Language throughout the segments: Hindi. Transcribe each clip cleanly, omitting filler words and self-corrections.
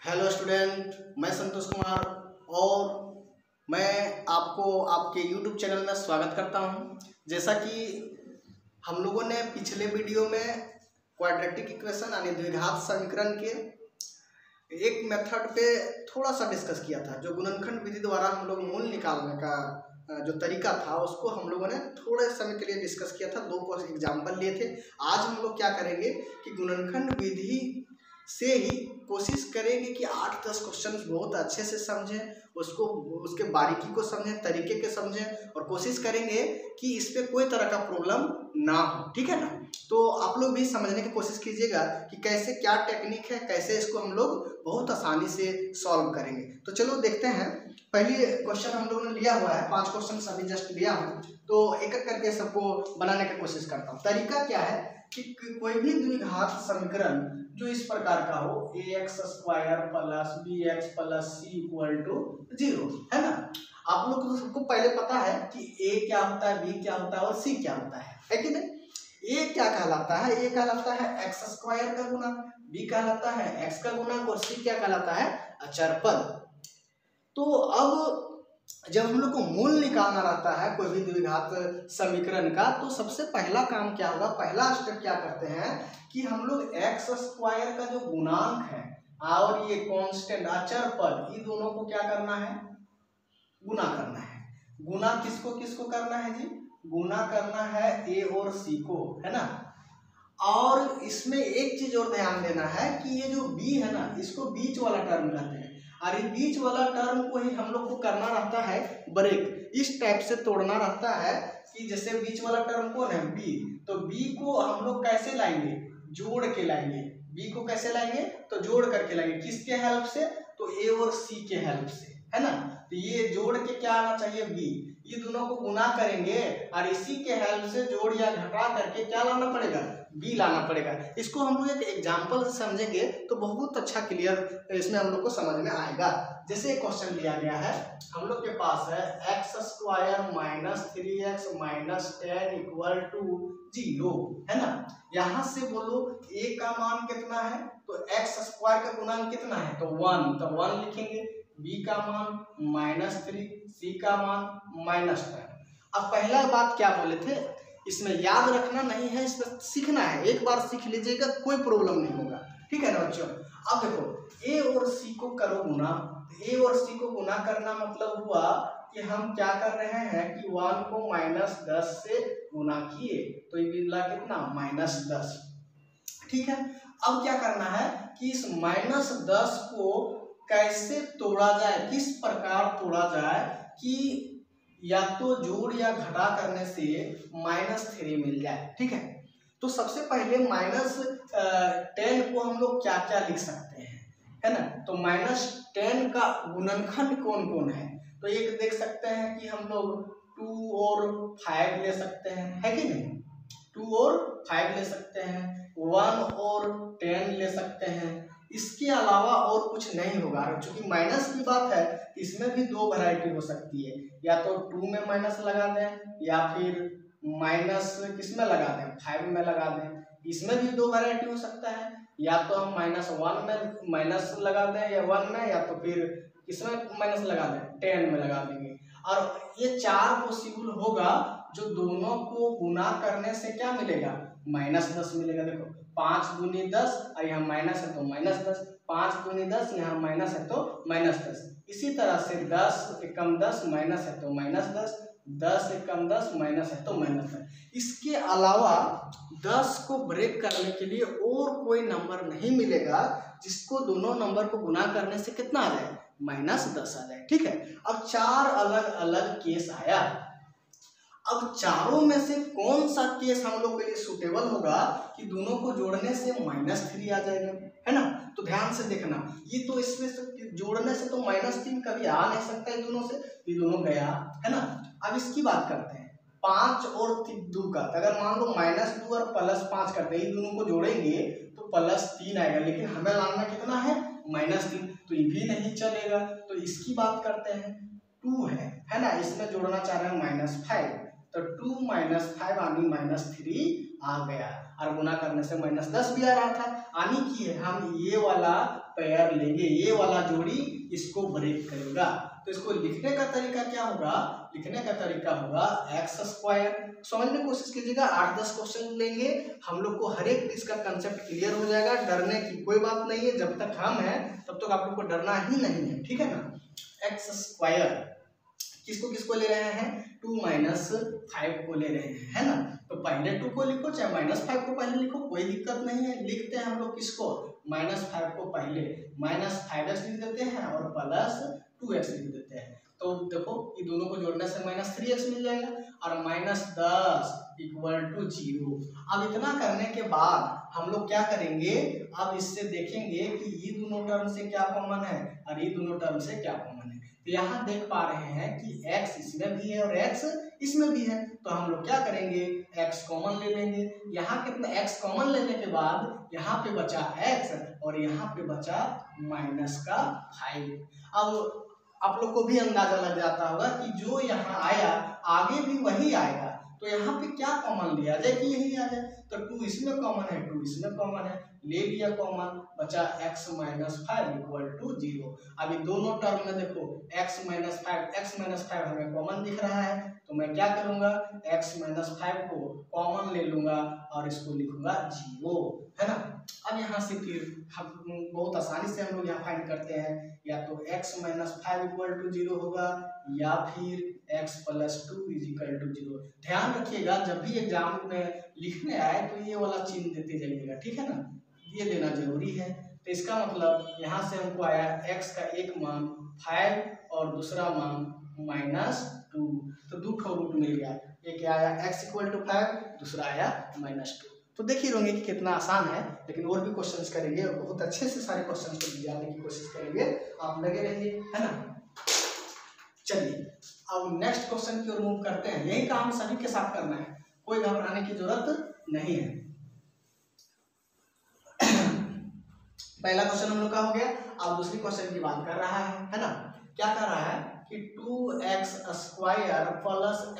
हेलो स्टूडेंट, मैं संतोष कुमार और मैं आपको आपके यूट्यूब चैनल में स्वागत करता हूं। जैसा कि हम लोगों ने पिछले वीडियो में क्वाड्रेटिक इक्वेशन यानी द्विघात समीकरण के एक मेथड पे थोड़ा सा डिस्कस किया था। जो गुणनखंड विधि द्वारा हम लोग मूल निकालने का जो तरीका था उसको हम लोगों ने थोड़े समय के लिए डिस्कस किया था। दो एग्जाम्पल लिए थे। आज हम लोग क्या करेंगे कि गुणनखंड विधि से ही कोशिश करेंगे कि 8-10 क्वेश्चन बहुत अच्छे से समझें, उसको उसके बारीकी को समझें, तरीके के समझें और कोशिश करेंगे कि इस पे कोई तरह का प्रॉब्लम ना हो। ठीक है ना? तो आप लोग भी समझने की कोशिश कीजिएगा कि कैसे क्या टेक्निक है, कैसे इसको हम लोग बहुत आसानी से सॉल्व करेंगे। तो चलो देखते हैं। पहली क्वेश्चन हम लोगों ने लिया हुआ है, 5 क्वेश्चन अभी जस्ट लिया हूँ, तो एक एक करके सबको बनाने की कोशिश करता हूँ। तरीका क्या है कि कोई भी द्विघात समीकरण जो इस प्रकार का हो, ax square plus bx plus c equal to 0, है ना? आप लोग को सबको पहले पता है कि a क्या होता है, b क्या होता है और c क्या होता है कि नहीं? a क्या कहलाता है? a कहलाता है x स्क्वायर का गुणा, b कहलाता है x का गुणा और c क्या कहलाता है? अचर पद। तो अब जब हम लोग को मूल निकालना रहता है कोई भी द्विघात समीकरण का, तो सबसे पहला काम क्या होगा, पहला स्टेप क्या करते हैं कि हम लोग एक्स स्क्वायर का जो गुणांक है और ये कांस्टेंट अचर पद, इन दोनों को क्या करना है? गुना करना है। गुना किसको किसको करना है जी? गुना करना है ए और सी को, है ना? और इसमें एक चीज और ध्यान देना है कि ये जो बी है ना, इसको बीच वाला टर्म कहते हैं और ये बीच वाला टर्म को ही हम लोग को करना रहता है ब्रेक। इस टाइप से तोड़ना रहता है कि जैसे बीच वाला टर्म कौन है? बी। तो बी को हम लोग कैसे लाएंगे? जोड़ के लाएंगे। बी को कैसे लाएंगे? तो जोड़ करके लाएंगे। किसके हेल्प से? तो ए और सी के हेल्प से, है ना? तो ये जोड़ के क्या आना चाहिए? बी। ये दोनों को गुना करेंगे और इसी के हेल्प से जोड़ या घटा करके क्या लाना पड़ेगा? बी लाना पड़ेगा। इसको हम लोग एक एग्जाम्पल से समझेंगे तो बहुत अच्छा क्लियर इसमें हम लोग को समझ में आएगा। जैसे एक क्वेश्चन दिया गया है, हम लोग के पास है x square minus 3x minus 10 equal to 0, है ना? यहाँ से बोलो a का मान कितना है? तो एक्स स्क्वायर का गुणांक कितना है? तो 1, तो 1 लिखेंगे। b का मान -3, c का मान -10। अब पहला बात क्या बोले थे, इसमें याद रखना नहीं है, इसमें सीखना है। एक बार सीख लीजिएगा कोई प्रॉब्लम नहीं होगा। ठीक है ना बच्चों? अब देखो ए और सी को करो गुना। ए और सी को गुना करना मतलब हुआ कि हम क्या कर रहे हैं कि 1 को -10 से गुना किए तो ये मिला कितना? -10। ठीक है। अब क्या करना है कि इस -10 को कैसे तोड़ा जाए, किस प्रकार तोड़ा जाए कि या तो जोड़ या घटा करने से -3 मिल जाए। ठीक है। तो सबसे पहले -10 को हम लोग क्या क्या लिख सकते हैं, है ना? तो -10 का गुणनखंड कौन कौन है? तो एक देख सकते हैं कि हम लोग 2 और 5 ले सकते हैं, है कि नहीं? 2 और 5 ले सकते हैं, 1 और 10 ले सकते हैं। इसके अलावा और कुछ नहीं होगा। चूंकि माइनस की बात है, इसमें भी 2 वैरायटी हो सकती है, या तो 2 में माइनस लगा दें या फिर माइनस किस में लगा दें? 5 में लगा दें। इसमें भी 2 वैरायटी हो सकता है, या तो हम -1 में माइनस लगा दें या 1 में, या तो फिर किसमें माइनस लगा दें? 10 में लगा देंगे। और ये 4 पॉसिबल होगा जो दोनों को गुना करने से क्या मिलेगा? -10 मिलेगा। देखो 5 दूनी 10 और यहाँ माइनस है तो -10, 5 दूनी 10 यहाँ माइनस है तो -10। इसी तरह से 10 एकम 10 माइनस है तो -10, 10 एकम 10 माइनस है तो -10। इसके अलावा 10 को ब्रेक करने के लिए और कोई नंबर नहीं मिलेगा जिसको दोनों नंबर को गुना करने से कितना आ जाए? -10 आ जाए। ठीक है। अब 4 अलग अलग केस आया। अब चारों में से कौन सा केस हम लोग के लिए सुटेबल होगा कि दोनों को जोड़ने से -3 आ जाएगा, है ना? तो ध्यान से देखना, ये तो इसमें से जोड़ने से तो -3 कभी आ नहीं सकता है दोनों से, ये दोनों गया, है ना? अब इसकी बात करते हैं 5 और 2 का। अगर मान लो -2 और +5 करते हैं, इन दोनों को जोड़ेंगे तो +3 आएगा, लेकिन हमें लाना कितना है? -3, तो ये भी नहीं चलेगा। तो इसकी बात करते हैं 2 है ना? इसमें जोड़ना चाह रहे हैं -5, तो 2 - 5 यानी -3 आ गया और गुना करने से -10 भी आ रहा था। यानी कि हम ये वाला पेयर लेंगे, ये वाला जोड़ी इसको ब्रेक करेगा। तो इसको लिखने का तरीका क्या होगा, लिखने का तरीका होगा एक्स स्क्वायर। समझने की कोशिश कीजिएगा, 8-10 क्वेश्चन लेंगे, हम लोग को हर एक इसका कंसेप्ट क्लियर हो जाएगा। डरने की कोई बात नहीं है, जब तक हम हैं तब तक आप लोग को डरना ही नहीं है, ठीक है ना। एक्स स्क्वायर किसको किसको ले रहे हैं, 2 - 5 को ले रहे हैं, है ना। तो पहले 2 को लिखो चाहे -5 को पहले लिखो, कोई दिक्कत नहीं है। लिखते हैं हम लोग किसको, -5 को पहले -5x लिख देते हैं और +2x लिख देते हैं। तो देखो ये दोनों को जोड़ने से -3x मिल जाएगा और -10 = 0। अब इतना करने के बाद हम लोग क्या करेंगे, अब इससे देखेंगे कि ये दोनों टर्म से क्या कॉमन है और ये दोनों टर्म से क्या कॉमन है। तो यहाँ देख पा रहे हैं कि x इसमें भी है और x इसमें भी है, तो हम लोग क्या करेंगे, x कॉमन ले लेंगे। यहाँ कितना x कॉमन लेने के बाद यहाँ पे बचा x और यहाँ पे बचा -5। अब आप लोग को भी अंदाजा लग जाता होगा कि जो यहाँ आया आगे भी वही आएगा, तो यहाँ पे क्या कॉमन लिया जाए कि यही आ जाए। तो 2 इसमें कॉमन है, 2 इसमें कॉमन है, ले लिया कॉमन, बचा x - 5 = 0। अभी दोनों टर्म में देखो x - 5 हमें कॉमन दिख रहा है, तो मैं क्या करूंगा, x - 5 को कॉमन ले लूंगा और इसको लिखूंगा 0, है ना। अब यहाँ से फिर हम बहुत आसानी से हम लोग यहाँ फाइंड करते हैं, या तो x - 5 = 0 होगा या फिर x + 2 = 0। ध्यान रखिएगा जब भी एग्जाम में लिखने आए तो ये वाला चिन्ह देते जाइएगा, ठीक है ना, ये देना जरूरी है। तो इसका मतलब यहाँ से हमको आया x का एक मान 5 और दूसरा मान -2, तो 2 ठो रूट मिल गया। एक आया x = 5, दूसरा आया -2। तो देख ही होंगे कि कितना आसान है, लेकिन और भी क्वेश्चंस करेंगे और बहुत अच्छे से सारे क्वेश्चंस को जाने की कोशिश करेंगे, आप लगे रहिए, है ना। चलिए अब नेक्स्ट क्वेश्चन की ओर मूव करते हैं। यही काम सभी के साथ करना है, कोई घबराने की जरूरत नहीं है। पहला क्वेश्चन हम लोग का हो गया। अब दूसरी क्वेश्चन की बात कर रहा है ना, क्या कर रहा है कि 2x² +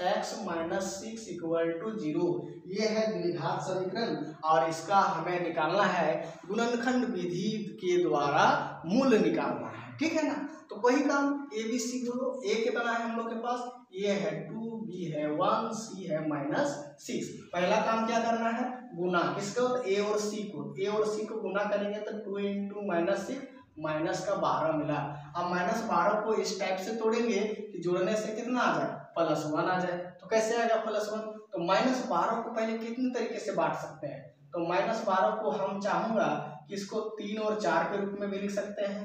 x - 6 = 0। ये है द्विघात समीकरण और इसका हमें निकालना है गुणनखंड विधि के द्वारा मूल निकालना है, ठीक है ना। तो वही काम ABC बोलो, A कितना है हम लोग के पास, ये है 2, B है 1, C है -6। पहला काम क्या करना है, गुना किसका, A और C को गुना करेंगे तो 2 × -6 -12 मिला। अब -12 को इस टाइप से तोड़ेंगे कि जोड़ने से कितना आ जाए, +1 आ जाए। तो कैसे आएगा +1, तो -12 को पहले कितने तरीके से बांट सकते हैं, तो -12 को हम चाहूंगा कि इसको 3 और 4 के रूप में भी लिख सकते हैं,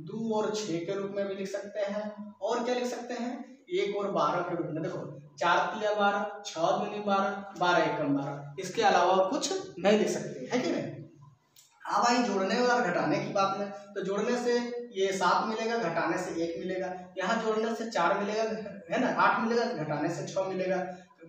2 और 6 के रूप में भी लिख सकते हैं, और क्या लिख सकते हैं, 1 और 12 के रूप में। देखो 4 × 12, 6 × 2 12, 12 × 1 12, इसके अलावा कुछ नहीं लिख सकते, है कि नहीं। अब आई जोड़ने और घटाने की बात में, तो जोड़ने से ये 7 मिलेगा, घटाने से 1 मिलेगा। यहाँ जोड़ने से 4 मिलेगा, है ना, 8 मिलेगा, घटाने से 6 मिलेगा।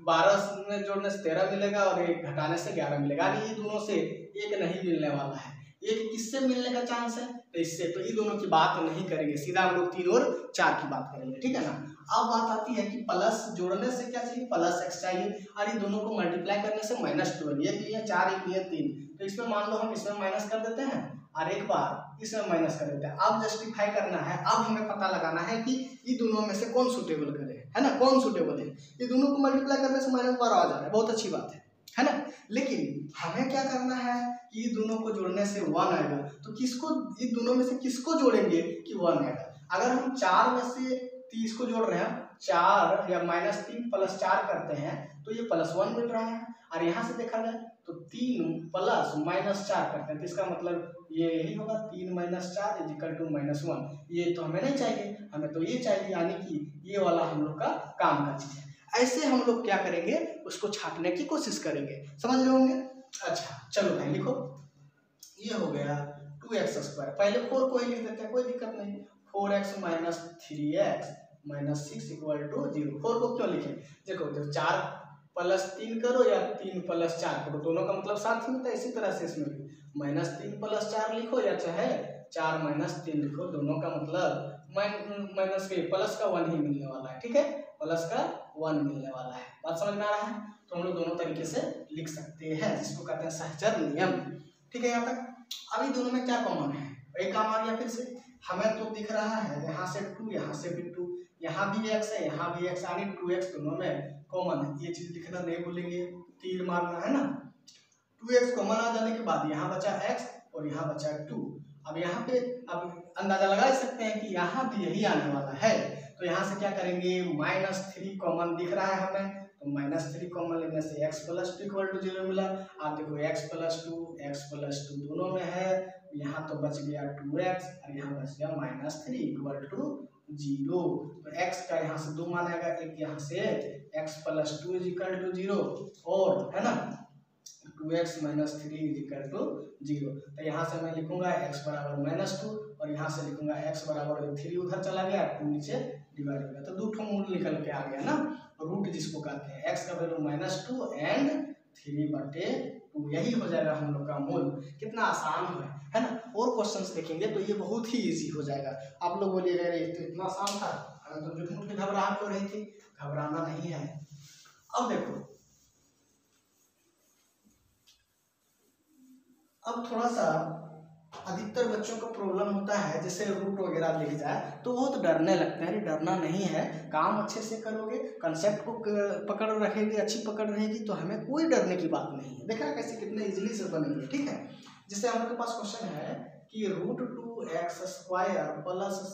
12 में जोड़ने से 13 मिलेगा और 1 घटाने से 11 मिलेगा। ये दोनों से 1 नहीं मिलने वाला है। 1 किससे मिलने का चांस है, तो इससे। तो ये दोनों की बात नहीं करेंगे, सीधा हम लोग 3 और 4 की बात करेंगे, ठीक है ना। अब बात आती है कि प्लस जोड़ने से क्या चाहिए, +x चाहिए, और ये दोनों को मल्टीप्लाई करने से -12। एक लिए 4, एक लिए 3, तो इसमें मान लो हम इसमें माइनस कर देते हैं और एक बार इसमें माइनस कर देते हैं। अब जस्टिफाई करना है, अब हमें पता लगाना है कि ये दोनों में से कौन सुटेबल करे, है ना, कौन सुटेबल है। ये दोनों को मल्टीप्लाई करने से -12 आ जा रहा है, बहुत अच्छी बात है ना। लेकिन हमें क्या करना है, ये दोनों को जोड़ने से 1 आएगा, तो किसको, ये दोनों में से किसको जोड़ेंगे कि 1 आएगा। अगर हम 4 में से 30 को जोड़ रहे हैं, 4 या -3 + 4 करते हैं तो ये +1 मिल रहा है। और यहाँ से देखा जाए तो 3 + -4 करते हैं, तो इसका मतलब ये यही होगा, 3 - 4 = -1। ये तो हमें नहीं चाहिए, हमें तो ये चाहिए, यानी कि ये वाला हम लोग का काम का चीज है। ऐसे हम लोग क्या करेंगे, उसको छाटने की कोशिश करेंगे, समझ रहे होंगे। अच्छा चलो भाई लिखो, ये हो गया 2x²। पहले 4 को ही लिख देते हैं, कोई दिक्कत नहीं। 4x - 3x - 6 = 0। 4 को क्यों लिखें, देखो 4 + 3 करो या 3 + 4 करो, दोनों का मतलब साथ ही होता है। इसी तरह से इसमें भी -3 + 4 लिखो या चाहे 4 - 3 लिखो, दोनों का मतलब माइनस के प्लस का 1 ही मिलने वाला है, ठीक है, प्लस का 1 मिलने वाला है। बात समझ में आ रहा है, तो हम लोग दोनों तरीके से लिख सकते हैं, जिसको कहते हैं सहचर नियम, ठीक है। यहाँ तक अभी दोनों में क्या कॉमन है, वही काम आ गया फिर से। हमें तो दिख रहा है यहाँ से 2, यहाँ से भी 2, यहाँ भी x है, यहाँ भी x, यानी 2x दोनों में कॉमन है। ये चीज लिखना नहीं भूलेंगे, तीर मारना है ना। 2x कॉमन आ जाने के बाद यहाँ बचा x और यहाँ बचा 2। अब यहाँ पे अब अंदाजा लगा सकते हैं कि यहाँ भी यही आने वाला है, तो यहाँ से क्या करेंगे, -3 कॉमन दिख रहा है हमें, तो -3 कॉमन लेने से x + 2 = 0 मिला। आप देखो x + 2 दोनों में है, यहाँ तो बच गया 2x और यहाँ बच गया -3 = 0। तो x का यहाँ से 2 मान आएगा, एक यहाँ से x + 2 = 0 और है ना 2x - 3 = 0। तो यहाँ से मैं लिखूंगा x = -2 और यहाँ से लिखूंगा x = 3 उधर चला गया, 2 नीचे डिवाइड हो गया, तो 2 ठो मूल निकल के आ गया ना, रूट जिसको कहते हैं। x का वैल्यू -2 एंड 3/2, यही हो जाएगा हम लोग का मूल। कितना आसान है ना। और क्वेश्चंस देखेंगे तो ये बहुत ही इजी हो जाएगा। आप लोग बोलिएगा ये तो इतना आसान था, तो जुटमुट में घबराहट हो रही थी, घबराना नहीं है। अब देखो, अब थोड़ा सा अधिकतर बच्चों को प्रॉब्लम होता है, जैसे रूट वगैरह लिख जाए तो बहुत डरने लगते हैं। डरना नहीं है, काम अच्छे से करोगे, कंसेप्ट को पकड़ रखेंगे, अच्छी पकड़ रहेगी तो हमें कोई डरने की बात नहीं है। देखा कैसे कितने इजीली से बनेंगे, ठीक है। जैसे हम लोग के पास क्वेश्चन है कि √2x² +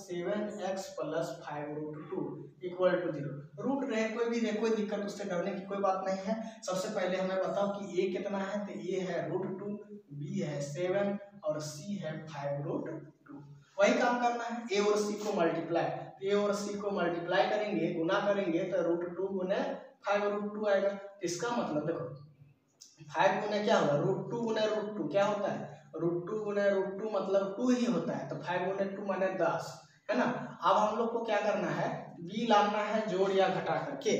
7x + 5√2 = 0। रूट रहे कोई भी रहे, कोई दिक्कत, उससे डरने की कोई बात नहीं है। सबसे पहले हमें बताओ कि a कितना है, तो a है √2, b है 7 और c है 5√2। वही काम करना है, a और c को मल्टीप्लाई, a और c को मल्टीप्लाई करेंगे, गुना करेंगे तो √2 गुने 5√2 आएगा। इसका मतलब देखो 5 गुने क्या होगा, √2 गुने √2 क्या होता है, √2 गुने √2 मतलब 2 ही होता है, तो 5 गुने 2 माने 10, है ना। अब हम लोग को क्या करना है, b लाना है जोड़ या घटा करके,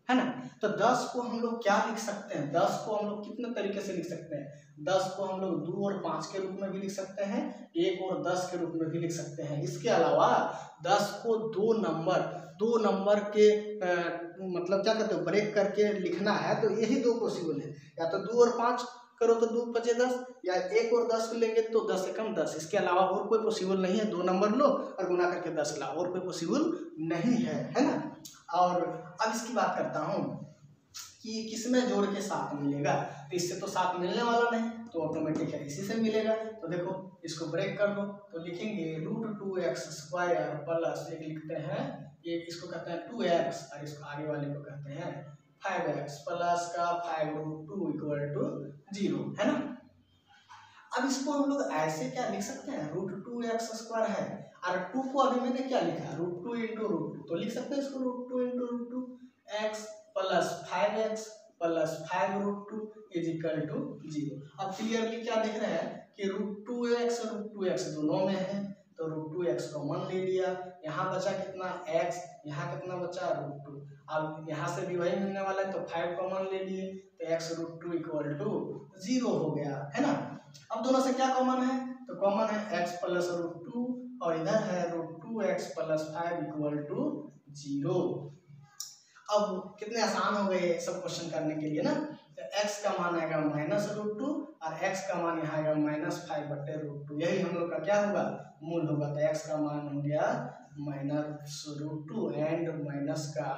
है ना। तो 10 को हम लोग क्या लिख सकते हैं, 10 को हम लोग कितने तरीके से लिख सकते हैं, 10 को हम लोग 2 और 5 के रूप में भी लिख सकते हैं, 1 और 10 के रूप में भी लिख सकते हैं। इसके अलावा 10 को 2 नंबर के मतलब क्या कहते हो, ब्रेक करके लिखना है, तो यही 2 पॉसिबल है। या तो 2 और 5 करो तो 2 × 5 = 10, या 1 और 10 लेंगे तो 10 से कम 10। इसके अलावा और कोई पॉसिबल नहीं है। 2 नंबर लो और गुना करके 10 लाओ, और कोई पॉसिबल नहीं है ना। और अब इसकी बात करता हूँ कि किसमें जोड़ के 7 मिलेगा, तो इससे तो 7 मिलने वाला नहीं, तो ऑटोमेटिक है इसी से मिलेगा। तो देखो इसको ब्रेक कर दो, तो लिखेंगे √2x² प्लस, एक लिखते हैं ये, इसको कहते हैं 2x और इसको आगे वाले को कहते हैं 5x प्लस का 5√2 = 0, है ना। अब इसको हम लोग ऐसे क्या लिख सकते हैं, √2x² है और 2 को अभी मैंने क्या लिखा, √2 × √2, तो लिख सकते हैं इसको √2 × √2 x + 5x + 5√2 = 0। अब क्लियरली क्या देख रहे हैं कि √2x और √2x दोनों में है, तो √2x कॉमन ले लिया, यहाँ बचा कितना x, यहाँ कितना बचा √2। अब यहाँ से भी वही मिलने वाला है, तो 5 कॉमन ले लिए, तो x √2 = 0 हो गया, है ना। अब दोनों से क्या कॉमन है, तो कॉमन है x + √2 और इधर है √2x + 5 = 0। अब कितने आसान हो गए सब क्वेश्चन करने के लिए ना। तो x का मान आएगा -√2 और x का मान यहाँ आएगा -5/√2, यही हम लोग का क्या होगा, मूल होगा। तो x का मान हो गया -√2 एंड माइनस का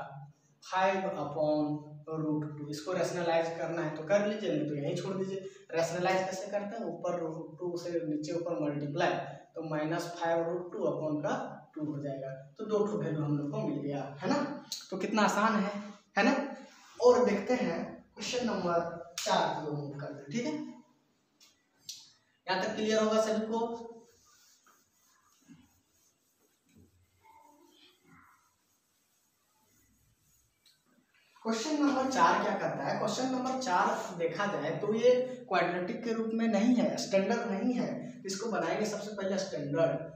5/√2। इसको रैशनलाइज करना है तो कर लीजिए, नहीं तो यहीं छोड़ दीजिए। रैशनलाइज कैसे करते हैं, ऊपर √2 से नीचे ऊपर मल्टीप्लाई, तो -5/√2 हो जाएगा। तो 2 ठो वैल्यू हम लोग को मिल गया, है ना। तो कितना आसान है ना। और देखते हैं क्वेश्चन नंबर 4 को मूव करते हैं, ठीक है। यहाँ तक क्लियर होगा सभी को। क्वेश्चन नंबर 4 क्या करता है, क्वेश्चन नंबर 4 देखा जाए तो ये क्वाड्रेटिक के रूप में नहीं है, स्टैंडर्ड नहीं है। इसको बनाएंगे सबसे पहले स्टैंडर्ड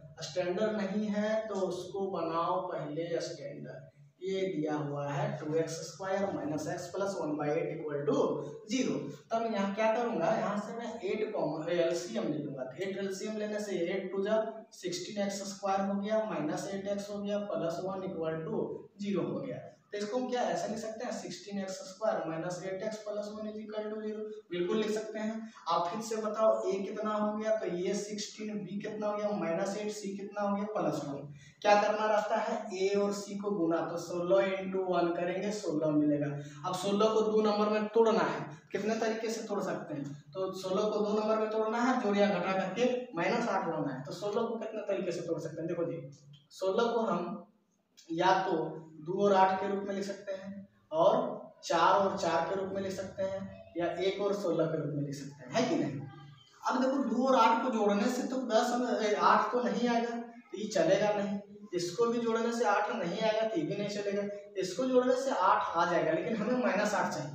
नहीं है तो उसको बनाओ पहले स्टैंडर्ड। ये दिया हुआ है 2x² - x + 1/8 = 0। तब यहाँ क्या करूँगा, यहाँ से मैं 8 कॉमन एलसीएम ले लूँगा। 8 एलसीएम लेने से 8 × 2 = 16x² हो गया, -8x हो गया, +1 = 0 हो गया। तो इसको हम क्या ऐसा लिख सकते हैं 16x² minus 8x plus 1 is equal to 0, बिल्कुल लिख सकते हैं। आप फिर से बताओ a कितना हो गया, तो ये 16, b कितना हो गया माइनस 8, c कितना हो गया प्लस 1। क्या करना रहता है a और c को गुना, तो 16 × 1 करेंगे 16 मिलेगा। अब 16 को 2 नंबर में तोड़ना है, कितने तरीके से तोड़ सकते हैं, तो 16 को 2 नंबर में तोड़ना है, जोड़ या घटा करके -8 लाना है। तो 16 को कितने तरीके से तोड़ सकते हैं, देखो जी 16 को हम या तो 2 और 8 के रूप में लिख सकते हैं, और 4 और 4 के रूप में लिख सकते हैं, या 1 और 16 के रूप में लिख सकते हैं, है कि नहीं। अब देखो 2 और 8 को जोड़ने से तो 8 तो नहीं आएगा, तो ये चलेगा नहीं। इसको भी जोड़ने से 8 नहीं आएगा, तो ये भी नहीं चलेगा। इसको जोड़ने से 8 आ जाएगा, लेकिन हमें -8 चाहिए।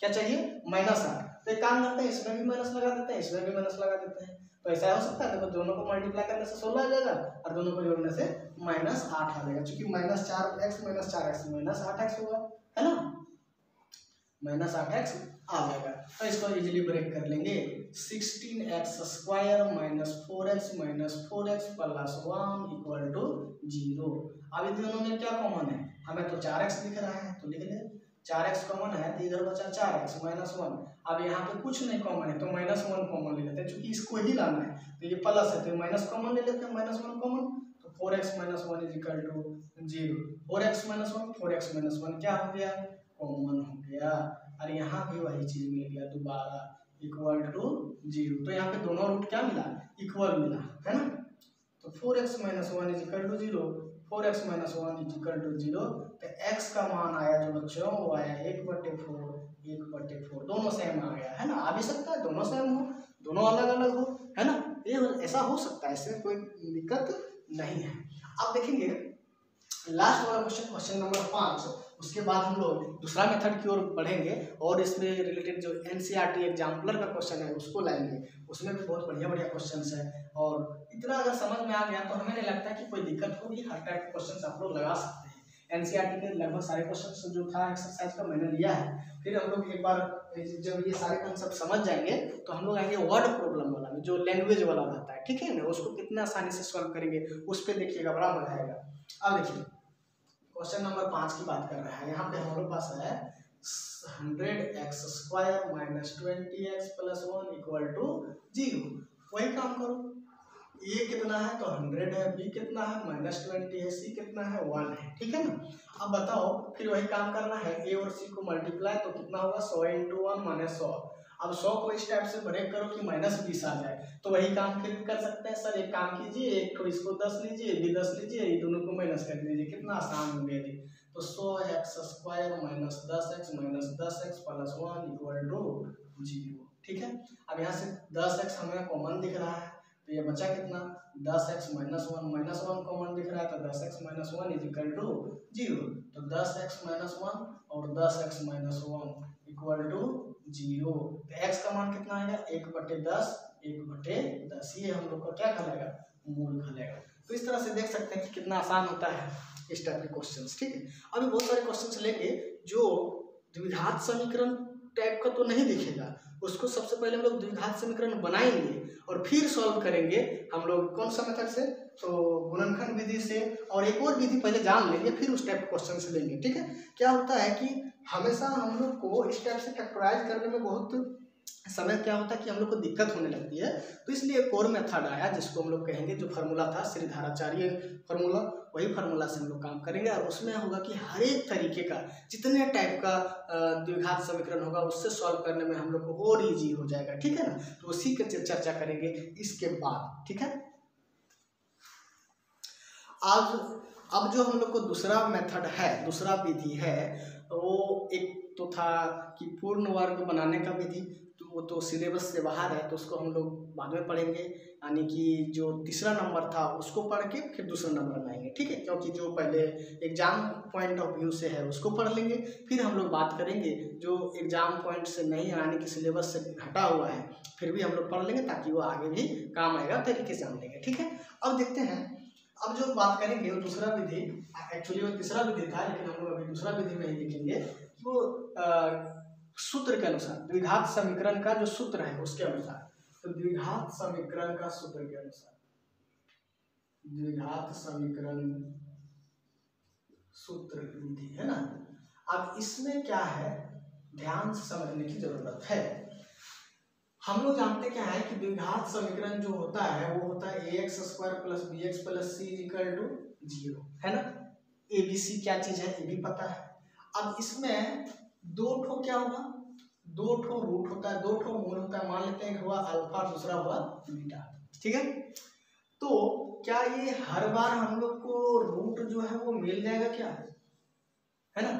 क्या चाहिए, -8। तो एक काम करते हैं, इसमें भी माइनस लगा देते हैं, इसमें भी माइनस लगा देते हैं। तो ऐसा हो सकता है, देखो दोनों को मल्टीप्लाई करने से 16 आ जाएगा, और दोनों को जोड़ने से -8 आ जाएगा, क्योंकि -4x -8x होगा, है ना, -8x आ जाएगा। तो इसको इजीली ब्रेक कर लेंगे, 16x² minus 4x plus 1 equal to 0। अब इन दोनों में क्या कॉमन है, हमें तो 4x दिख रहा है, तो लिख ले 4x कॉमन है, तो इधर बचा 4x -1। अब यहाँ पे कुछ नहीं कॉमन है, तो -1 कॉमन ले लेते हैं, क्योंकि इसको ही लाना है, तो ये प्लस है, तो माइनस कॉमन ले लेते हैं, -1 कॉमन, तो 4x -1 is equal to 0। 4x -1 क्या हो गया, कॉमन हो गया, और यहाँ भी वही चीज मिल गया दोबारा, इक्वल टू 0। तो यहाँ पे दोनों रूट क्या मिला, इक्वल मिला, है ना। तो 4x -1 is equal to 0, 4x -1 is equal to 0। तो x का मान आया जो बच्चों, वो आया 1/4 दोनों सेम आ गया, है ना। आ भी सकता है दोनों सेम हो, दोनों अलग अलग हो, है ना, ये ऐसा हो सकता है, इसमें कोई दिक्कत नहीं है। अब देखेंगे लास्ट वाला क्वेश्चन नंबर 5, उसके बाद हम लोग दूसरा मेथड की ओर बढ़ेंगे, और इसमें रिलेटेड जो NCERT एग्जाम्पलर का क्वेश्चन है उसको लाएंगे। उसमें भी बहुत बढ़िया बढ़िया क्वेश्चंस है, और इतना अगर समझ में आ गया तो हमें नहीं लगता कि कोई दिक्कत होगी, हर टाइप के क्वेश्चंस आप लोग लगा सकते हैं। NCERT के लगभग सारे क्वेश्चन जो था एक्सरसाइज का मैंने लिया है। फिर हम लोग एक बार जब ये सारे कंसेप्ट समझ जाएंगे, तो हम लोग आएंगे वर्ड प्रॉब्लम वाला में, जो लैंग्वेज वाला रहता है, ठीक है ना, उसको कितना आसानी से सॉल्व करेंगे उस पर देखिएगा, बड़ा मजा आएगा। अब देखिए क्वेश्चन नंबर 5 की बात कर रहा है, यहाँ पे हमारे पास है 100x² minus 20x plus 1 equal to 0। वही काम करो, a कितना है तो 100 है, b कितना है -20 है, c कितना है 1 है, ठीक है ना। अब बताओ, फिर वही काम करना है, a और c को मल्टीप्लाई, तो कितना होगा 100 × 1 -100। अब 100 को इस टाइप से ब्रेक करो कि -20 आ जाए, तो वही काम फिर कर सकते हैं। सर एक काम कीजिए, एक तो इसको 10 लीजिए, भी 10 लीजिए, ये दोनों को माइनस कर दीजिए, कितना आसान हो गया जी। तो 100x² minus 10x plus 1 equal to 0, ठीक है। अब यहाँ से 10x हमें कॉमन दिख रहा है, तो ये बचा कितना 10x -1 कॉमन दिख रहा है, तो 10x -1 इज इक्वल टू 0। तो 10x -1 और 10x -1 इक्वल टू 0। तो x का मान कितना आएगा 1/10, 1/10, ये हम लोग को क्या कहलाएगा, मूल कहलाएगा। तो इस तरह से देख सकते हैं कि कितना आसान होता है इस टाइप के क्वेश्चंस, ठीक है। अभी बहुत सारे क्वेश्चंस लेंगे जो द्विघात समीकरण टाइप का तो नहीं दिखेगा, उसको सबसे पहले हम लोग द्विघात समीकरण बनाएंगे और फिर सॉल्व करेंगे हम लोग कौन सा मेथड से, तो गुणनखंड विधि से, और एक और विधि पहले जान लेंगे, फिर उस टाइप के क्वेश्चन से लेंगे, ठीक है। क्या होता है कि हमेशा हम लोग को इस टाइप से फैक्टराइज करने में बहुत समय क्या होता है कि हम लोग को दिक्कत होने लगती है, तो इसलिए एक और मेथड आया जिसको हम लोग कहेंगे, जो फार्मूला था श्रीधराचार्य फार्मूला, वही फार्मूला से हम लोग काम करेंगे। और उसमें होगा कि हर एक तरीके का जितने टाइप का द्विघात समीकरण होगा उससे सॉल्व करने में हम लोग को और ईजी हो जाएगा, ठीक है ना। तो उसी की चर्चा करेंगे इसके बाद, ठीक है। अब जो हम लोग को दूसरा मेथड है, दूसरा विधि है, वो एक तो था कि पूर्ण वर्ग बनाने का विधि, तो वो तो सिलेबस से बाहर है, तो उसको हम लोग बाद में पढ़ेंगे। यानी कि जो तीसरा नंबर था उसको पढ़ के फिर दूसरा नंबर बनाएंगे, ठीक है। क्योंकि जो पहले एग्जाम पॉइंट ऑफ व्यू से है उसको पढ़ लेंगे, फिर हम लोग बात करेंगे जो एग्जाम पॉइंट से नहीं, यानी कि सिलेबस से हटा हुआ है, फिर भी हम लोग पढ़ लेंगे ताकि वो आगे भी काम आएगा, तरीके से जान लेंगे, ठीक है। अब देखते हैं, अब जो बात करेंगे वो दूसरा विधि, एक्चुअली वो तीसरा विधि था, लेकिन हम लोग अभी दूसरा विधि में ही लिखेंगे। वो सूत्र के अनुसार, द्विघात समीकरण का जो सूत्र है उसके अनुसार, तो द्विघात समीकरण का सूत्र के अनुसार, द्विघात समीकरण सूत्र विधि है ना, अब इसमें क्या है, ध्यान से समझने की जरूरत है। हम लोग जानते क्या है कि द्विघात समीकरण जो होता है वो होता है ax square plus bx plus c equal to 0, है ना। abc क्या चीज है ये भी पता है। अब इसमें दो ठो क्या होगा, दो ठो रूट होता है, दो ठो मूल होता है। मान लेते हैं एक हुआ अल्फा, दूसरा हुआ बीटा, ठीक है। तो क्या ये हर बार हम लोग को रूट जो है वो मिल जाएगा क्या, है ना,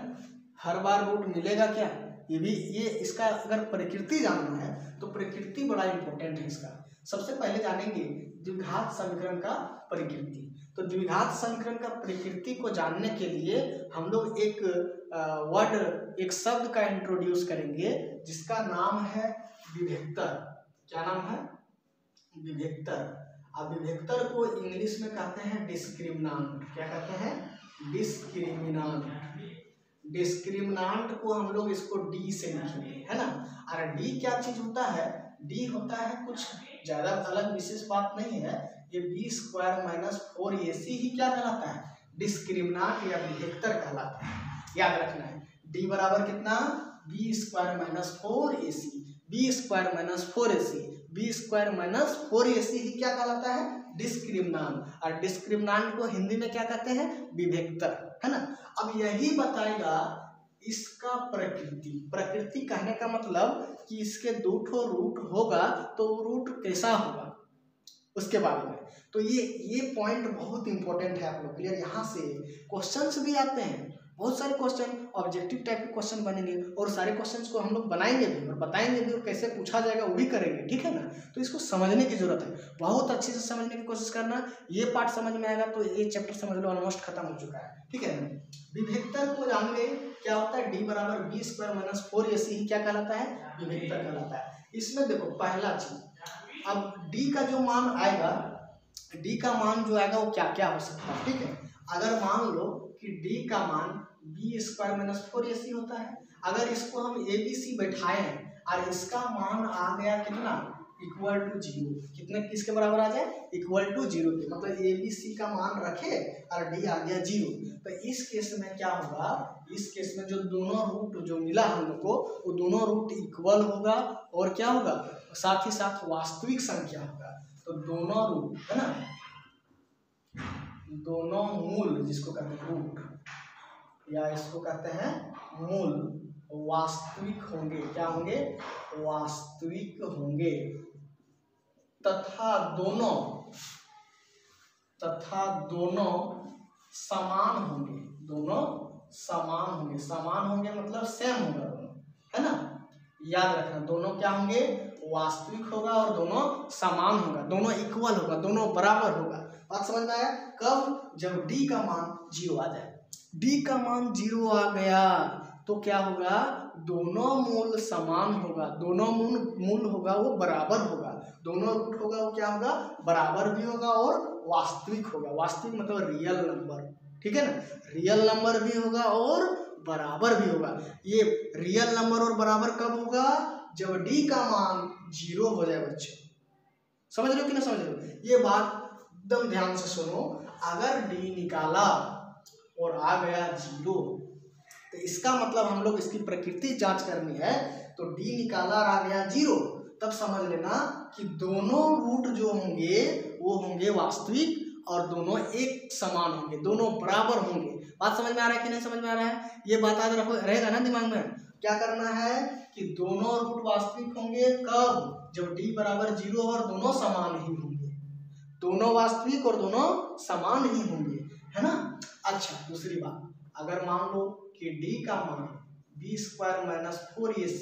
हर बार रूट मिलेगा क्या, ये भी, ये इसका अगर प्रकृति जानना है तो प्रकृति बड़ा इंपॉर्टेंट है इसका। सबसे पहले जानेंगे द्विघात समीकरण का प्रकृति। तो द्विघात समीकरण का प्रकृति को जानने के लिए हम लोग एक वर्ड, एक शब्द का इंट्रोड्यूस करेंगे जिसका नाम है विभेक्तर। क्या नाम है, विभेक्तर। अब विभेक्तर को इंग्लिश में कहते हैं डिस्क्रिमिनांट। क्या कहते हैं, डिस्क्रिमिनांट। डिस्क्रिमिनांट को हम लोग इसको डी से लिखेंगे, है ना। और डी क्या चीज होता है, डी होता है कुछ ज्यादा अलग विशेष बात नहीं है, ये बी स्क्वायर माइनस 4ac ही क्या कहलाता है, डिस्क्रिमिनांट या विभेक्तर कहलाता है। याद रखना है डी बराबर कितना, B square minus 4ac, B square minus 4ac, B square minus 4ac ही क्या कहलाता है, डिस्क्रिमिनांट। और डिस्क्रिमिनांट को हिंदी में क्या कहते हैं, विभेक्तर, है ना। अब यही बताएगा इसका प्रकृति। प्रकृति कहने का मतलब कि इसके दो ठो रूट होगा तो रूट कैसा होगा उसके बारे में। तो ये पॉइंट बहुत इंपॉर्टेंट है आप लोग के लिए। यहाँ से क्वेश्चंस भी आते हैं, बहुत सारे क्वेश्चन ऑब्जेक्टिव टाइप के क्वेश्चन बनेंगे और सारे क्वेश्चंस को हम लोग बनाएंगे भी और बताएंगे भी और कैसे पूछा जाएगा वो भी करेंगे, ठीक है ना। तो इसको समझने की जरूरत है, बहुत अच्छे से समझने की कोशिश करना। ये पार्ट समझ में आएगा तो ये चैप्टर समझ लो ऑलमोस्ट खत्म हो चुका है, ठीक है ना। विभेक्तर को जान ले, क्या होता है, डी बराबर बी स्क्वायर माइनस 4ac ही क्या कहलाता है, विभेक्तर कहलाता है। इसमें देखो पहला चीज, अब डी का जो मान आएगा, डी का मान जो आएगा वो क्या क्या हो सकता है, ठीक है। अगर मान लो कि डी का मान बी स्क्वायर माइनस 4ac होता है, अगर इसको हम abc बैठाए और इसका मान आ गया कितना, इक्वल टू 0, कितने किसके बराबर आ जाए, इक्वल टू 0 के, मतलब abc का मान रखे और डी आ गया 0। तो इस केस में क्या होगा, इस केस में जो दोनों रूट जो मिला हम लोग को वो दोनों रूट इक्वल होगा और क्या होगा, साथ ही साथ वास्तविक संख्या होगा। तो दोनों रूट, है ना, दोनों मूल जिसको कहते हैं रूट या इसको कहते हैं मूल, वास्तविक होंगे। क्या होंगे, वास्तविक होंगे तथा दोनों समान होंगे। दोनों समान होंगे, समान होंगे मतलब सेम होगा दोनों, है ना। याद रखना दोनों क्या होंगे, वास्तविक होगा और दोनों समान होगा, दोनों इक्वल होगा, दोनों बराबर होगा। बात समझ में आया, कब, जब डी का मान 0 आ जाए। डी का मान 0 आ गया तो क्या होगा, दोनों मूल समान होगा, दोनों मूल होगा वो बराबर होगा, दोनों रूट होगा वो क्या होगा, बराबर भी होगा और वास्तविक होगा। वास्तविक मतलब रियल नंबर, ठीक है ना, रियल नंबर भी होगा और बराबर भी होगा। ये रियल नंबर और बराबर कब होगा, जब डी का मान 0 हो जाए। बच्चे समझ रहे हो कि ना समझ रहे हो, ये बात एकदम ध्यान से सुनो। अगर डी निकाला और आ गया 0 तो इसका मतलब हम लोग इसकी प्रकृति जांच करनी है। तो डी निकाला और आ गया 0, तब समझ लेना कि दोनों रूट जो होंगे वो होंगे वास्तविक और दोनों एक समान होंगे, दोनों बराबर होंगे। बात समझ में आ रहा है कि नहीं समझ में आ रहा है, ये बात याद रखो, रहेगा ना दिमाग में। क्या करना है कि दोनों रूट वास्तविक होंगे कब, जब डी बराबर 0 और दोनों समान ही होंगे, दोनों वास्तविक और दोनों समान ही होंगे, है ना। अच्छा दूसरी बात, अगर मान लो कि डी का मान बी स्क्वायर माइनस 4ac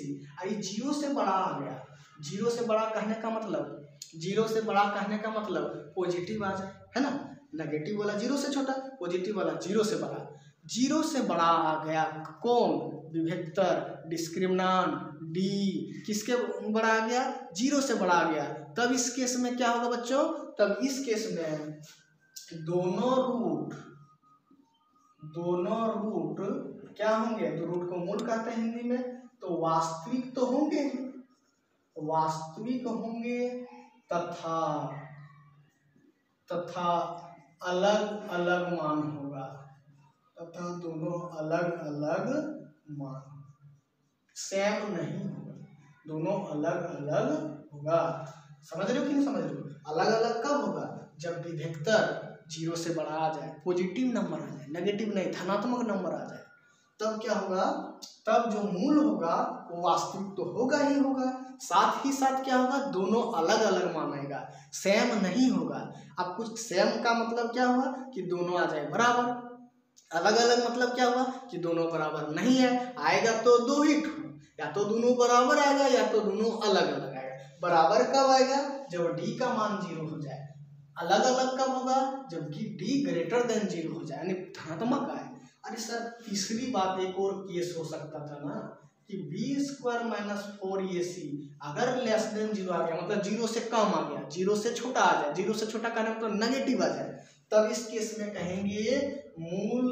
0 से बड़ा आ गया। 0 से बड़ा कहने का मतलब, 0 से बड़ा कहने का मतलब पॉजिटिव आ जाए, है ना। नेगेटिव वाला 0 से छोटा, पॉजिटिव वाला 0 से बड़ा। 0 से बड़ा आ गया कौन, विभेक्तर, डिस्क्रिमिनांट, डी किसके बड़ा आ गया, 0 से बड़ा आ गया। तब इस केस में क्या होगा बच्चों, तब इस केस में दोनों रूट क्या होंगे, तो रूट को मूल कहते हैं हिंदी में, तो वास्तविक तो होंगे, वास्तविक होंगे तथा अलग अलग मान होगा, तथा दोनों अलग अलग मान सेम नहीं होगा, दोनों अलग अलग होगा। समझ रहे हो कि नहीं समझ रहे हो? अलग अलग कब होगा? जब विभेदक 0 से बड़ा आ जाए, पॉजिटिव नंबर आ जाए, नेगेटिव नहीं धनात्मक नंबर आ जाए, तब क्या होगा? तब जो मूल होगा वो वास्तविक तो होगा ही होगा, साथ ही साथ क्या होगा? दोनों अलग अलग मानेगा, सेम नहीं होगा। अब कुछ सेम का मतलब क्या हुआ कि दोनों आ जाए बराबर, अलग अलग मतलब क्या हुआ कि दोनों बराबर नहीं है। आएगा तो दो ही ठो, या तो दोनों बराबर आएगा या तो दोनों अलग अलग आएगा। बराबर कब आएगा? जब डी का मान 0 हो जाए। अलग अलग कब होगा? जब डी ग्रेटर देन 0 हो जाए, यानी धनात्मक आए। अरे सर तीसरी बात एक और केस हो सकता था ना कि b² - 4ac अगर लेस देन 0 आ गया, मतलब 0 से कम आ गया, 0 से छोटा आ जाए, 0 से छोटा कहने मतलब नेगेटिव आ जाए, तब इस केस में कहेंगे मूल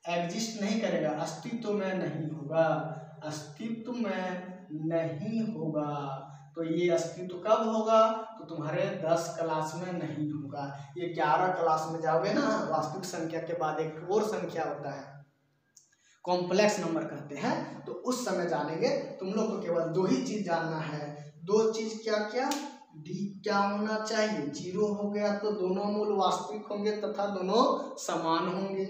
एग्जिस्ट नहीं करेगा, अस्तित्व में नहीं होगा, अस्तित्व में नहीं होगा। तो ये अस्तित्व कब होगा? तो तुम्हारे 10 क्लास में नहीं होगा, ये 11 क्लास में जाओगे ना, वास्तविक संख्या के बाद एक और संख्या होता है, कॉम्प्लेक्स नंबर कहते हैं, तो उस समय जानेंगे। तुम लोग को केवल दो ही चीज जानना है, दो चीज क्या क्या? डी क्या होना चाहिए? 0 हो गया तो दोनों मूल वास्तविक होंगे तथा दोनों समान होंगे।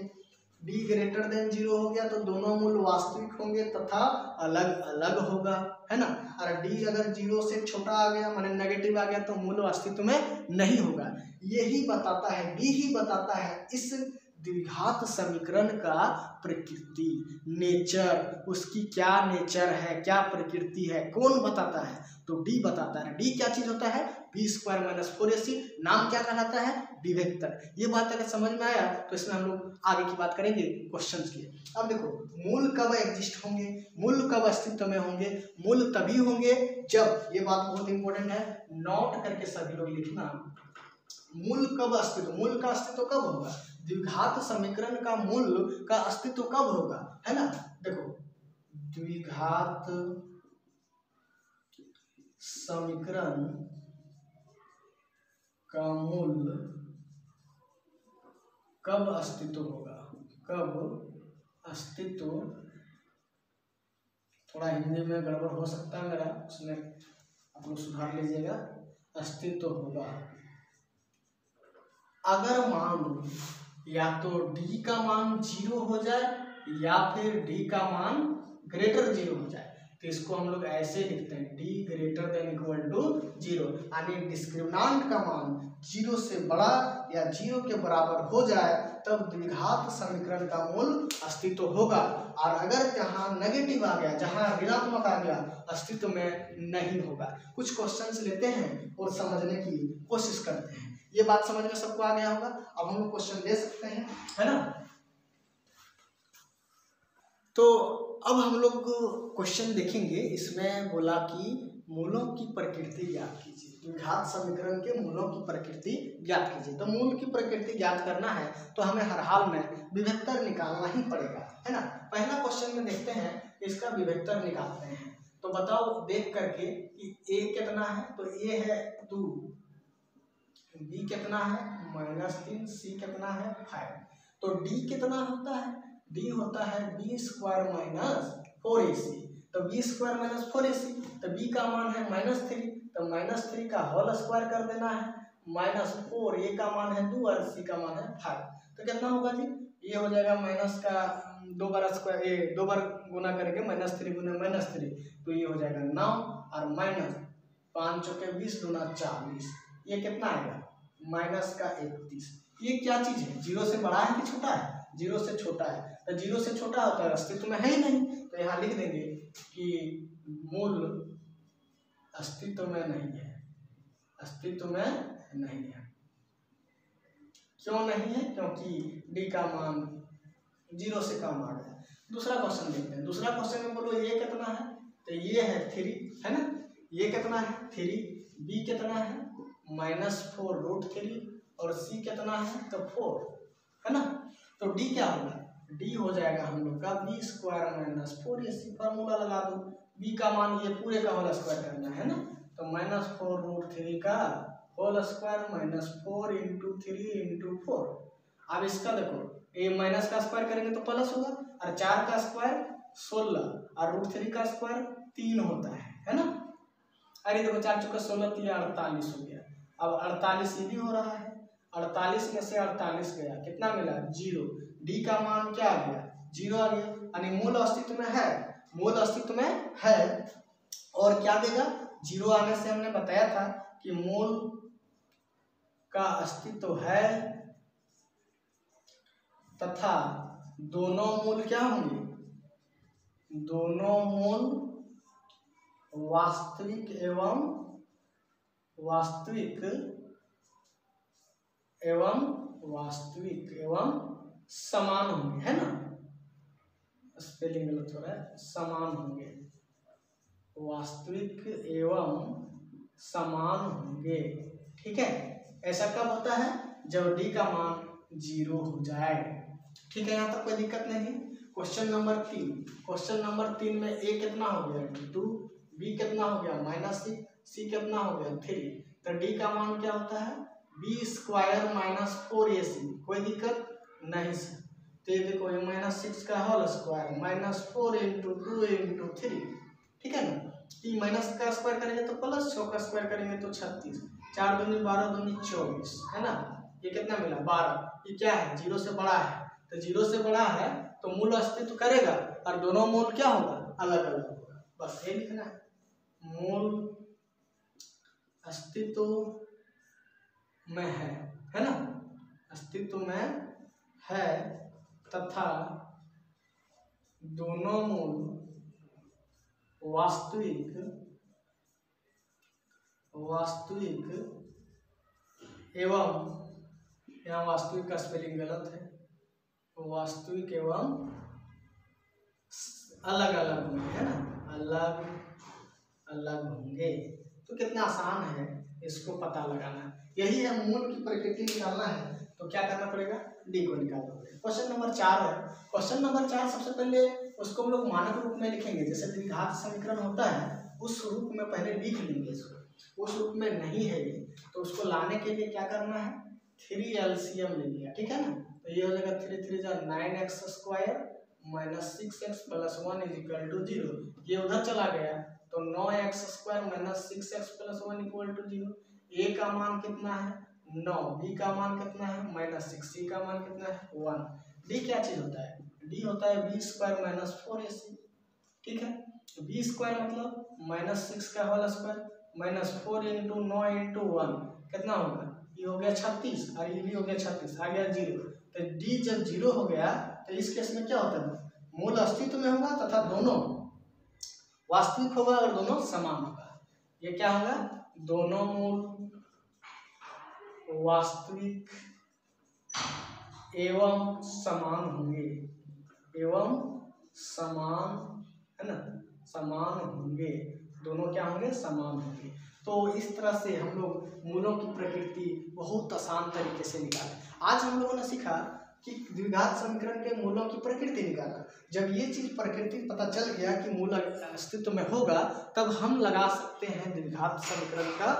डी ग्रेटर देन 0 हो गया तो दोनों मूल वास्तविक होंगे तथा अलग अलग होगा, है ना। और डी अगर 0 से छोटा आ गया माने नेगेटिव आ गया तो मूल अस्तित्व में नहीं होगा। यही बताता है, डी ही बताता है इस द्विघात समीकरण का प्रकृति, नेचर, उसकी क्या नेचर है, क्या प्रकृति है, कौन बताता है? तो डी बताता है। डी क्या चीज होता है? b² - 4ac, नाम क्या कहलाता है? विभेदक। ये बात अगर समझ में आया तो इसमें हम लोग आगे की बात करेंगे क्वेश्चंस की। अब देखो मूल कब एग्जिस्ट होंगे, मूल कब अस्तित्व में होंगे? मूल तभी होंगे जब, ये बात बहुत इंपॉर्टेंट है, नोट करके सभी लोग लिखना, मूल कब अस्तित्व, मूल का अस्तित्व कब होगा? द्विघात समीकरण का मूल का अस्तित्व कब होगा, है ना। देखो द्विघात समीकरण का मूल कब अस्तित्व होगा? कब अस्तित्व, थोड़ा हिंदी में गड़बड़ हो सकता है मेरा, उसमें आप लोग सुधार लीजिएगा। अस्तित्व होगा अगर मान लो या तो d का मान 0 हो जाए या फिर d का मान ग्रेटर 0 हो जाए। तो इसको हम लोग ऐसे लिखते हैं, d greater than equal to 0, यानी डिस्क्रिमिनांट का मान 0 से बड़ा या 0 के बराबर हो जाए तब द्विघात समीकरण का मूल अस्तित्व होगा। और अगर जहाँ नेगेटिव आ गया, जहाँ ऋणात्मक आ गया, अस्तित्व में नहीं होगा। कुछ क्वेश्चंस लेते हैं और समझने की कोशिश करते हैं। ये बात समझ में सबको आ गया होगा। अब हम लोग क्वेश्चन ले सकते हैं, है ना। तो अब हम लोग क्वेश्चन देखेंगे। इसमें बोला कि मूलों की प्रकृति ज्ञात कीजिए, द्विघात समीकरण के मूलों की प्रकृति ज्ञात कीजिए। तो मूल की प्रकृति ज्ञात करना है तो हमें हर हाल में विभेदक निकालना ही पड़ेगा, है ना। पहला क्वेश्चन में देखते हैं, इसका विभेदक निकालते हैं। तो बताओ देख करके कि a कितना है? तो a है 2, b कितना है? -3, c कितना है? 5। तो d कितना होता है? d होता है b² - 4ac। तो b² - 4ac, तो b का मान है -3, तो -3 का होल स्क्वायर कर देना है, -4, a का मान है 2 और c का मान है 5। तो कितना होगा जी? ये हो जाएगा माइनस का 2 बार स्क्वायर, ये 2 बार गुना करके -3 गुना -3, तो ये हो जाएगा 9 और माइनस 5 चौके 20 दूना 40, ये कितना आएगा? -31। ये क्या चीज है? 0 से बड़ा है कि छोटा है? 0 से छोटा है। तो 0 से छोटा होता है अस्तित्व में है ही नहीं, तो यहाँ लिख देंगे कि मूल अस्तित्व में नहीं है, अस्तित्व में नहीं है। क्यों नहीं है? क्योंकि d का मान 0 से कम आ गया। दूसरा क्वेश्चन देखते हैं। दूसरा क्वेश्चन में बोलो ये कितना है? तो ये है 3, है ना। ये कितना है? 3। b कितना है? -4√3 और c कितना है? तो 4, है ना। तो d क्या होगा? d हो जाएगा हम लोग का b² - 4ac। फार्मूला लगा दो, b का मान ये पूरे का होल स्क्वायर करना है ना, तो -4√3 का होल स्क्वायर -4 × 3 × 4। अब इसका देखो, ये माइनस का स्क्वायर करेंगे तो प्लस होगा, और 4 का स्क्वायर 16 और √3 का स्क्वायर 3 होता है ना। अरे देखो 4 चौका 16 3 48 हो गया। अब 48 ये भी हो रहा है, 48 में से 48 गया, कितना मिला 0। डी का मान क्या आ गया 0 आ गया, यानी मूल अस्तित्व में है, मूल अस्तित्व में है। और क्या देगा 0 आने से हमने बताया था कि मूल का अस्तित्व है तथा दोनों मूल क्या होंगे, दोनों मूल वास्तविक एवं समान होंगे, है ना। स्पेलिंग गलत हो रहा है, समान होंगे, वास्तविक एवं समान होंगे। ठीक है, ऐसा कब होता है, जब डी का मान 0 हो जाए। ठीक है, यहाँ तक कोई दिक्कत नहीं। क्वेश्चन नंबर 3 में ए कितना हो गया 2, बी कितना हो गया -6, सी कितना हो गया 3। तो डी का मान क्या होता है b² - 4ac। कोई दिक्कत नहीं सर। तो ये देखो ये -6 का होल स्क्वायर -4 × 2 × 3, ठीक है ना। कि माइनस का स्क्वायर करेंगे तो प्लस, 6 का स्क्वायर करेंगे तो 36, 4 दूनी 12 दूनी 24, है ना। ये कितना मिला 12। ये क्या है 0 से बड़ा है, तो 0 से बड़ा है तो मूल अस्तित्व करेगा, और दोनों मूल क्या होगा अलग अलग होगा। बस ये लिखना है, मूल अस्तित्व में है ना, अस्तित्व में है तथा दोनों मूल वास्तविक एवं, यहाँ वास्तविक का स्पेलिंग गलत है, वास्तविक एवं अलग अलग होंगे, है ना, अलग अलग होंगे। तो कितना आसान है इसको पता लगाना। यही है मूल की प्रकृति निकालना है, तो क्या करना पड़ेगा डी को निकालना पड़ेगा। क्वेश्चन नंबर 4 है। क्वेश्चन नंबर 4 सबसे पहले उसको हम लोग मानक रूप में लिखेंगे, जैसे द्विघात समीकरण होता है उस रूप में पहले लिख लेंगे इसको। उस रूप में नहीं है ये, तो उसको लाने के लिए क्या करना है 3 LCM ले लिया, ठीक है ना। तो ये हो जाएगा 3 3 जा 9x² - 6x + 1 = 0। ये उधर चला गया तो 9x² - 6x + 1 = 0। a का मान कितना है 9, b का मान कितना है -6, c का मान कितना है 1। d क्या चीज होता है, d होता है b² - 4ac, ठीक है। तो b² मतलब -6 का होल स्क्वायर -4 × 9 × 1 कितना होगा, ये हो गया 36 और ये भी हो गया 36, आ गया 0। तो d जब 0 हो गया तो इस केस में क्या होता है, मूल अस्तित्व में होगा तथा दोनों वास्तविक होगा और दोनों समान होगा। ये क्या होगा, दोनों मूल वास्तविक एवं समान होंगे, एवं समान, है ना, समान होंगे, दोनों क्या होंगे समान होंगे। तो इस तरह से हम लोग मूलों की प्रकृति बहुत आसान तरीके से निकालें। आज हम लोगों ने सीखा कि द्विघात समीकरण के मूलों की प्रकृति निकालना। जब ये चीज प्रकृति पता चल गया कि मूल अस्तित्व में होगा, तब हम लगा सकते हैं द्विघात समीकरण का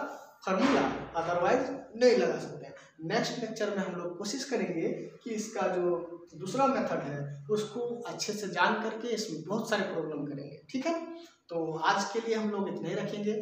फॉर्मूला, अदरवाइज नहीं लगा सकते हैं। नेक्स्ट लेक्चर में हम लोग कोशिश करेंगे कि इसका जो दूसरा मेथड है उसको अच्छे से जान करके इसमें बहुत सारे प्रॉब्लम करेंगे, ठीक है। तो आज के लिए हम लोग इतने ही रखेंगे।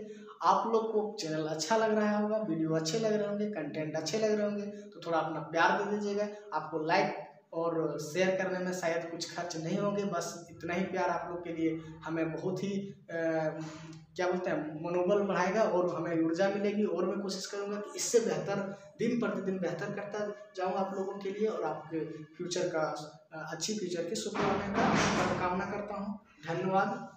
आप लोग को चैनल अच्छा लग रहा होगा, वीडियो अच्छे लग रहे होंगे, कंटेंट अच्छे लग रहे होंगे, तो थोड़ा अपना प्यार दे दीजिएगा। आपको लाइक और शेयर करने में शायद कुछ खर्च नहीं होंगे, बस इतना ही प्यार आप लोग के लिए हमें बहुत ही क्या बोलते हैं मनोबल बढ़ाएगा और हमें ऊर्जा मिलेगी। और मैं कोशिश करूंगा कि इससे बेहतर दिन प्रतिदिन बेहतर करता जाऊँ आप लोगों के लिए, और आपके फ्यूचर का अच्छी फ्यूचर की शुभकामना करता हूँ। धन्यवाद।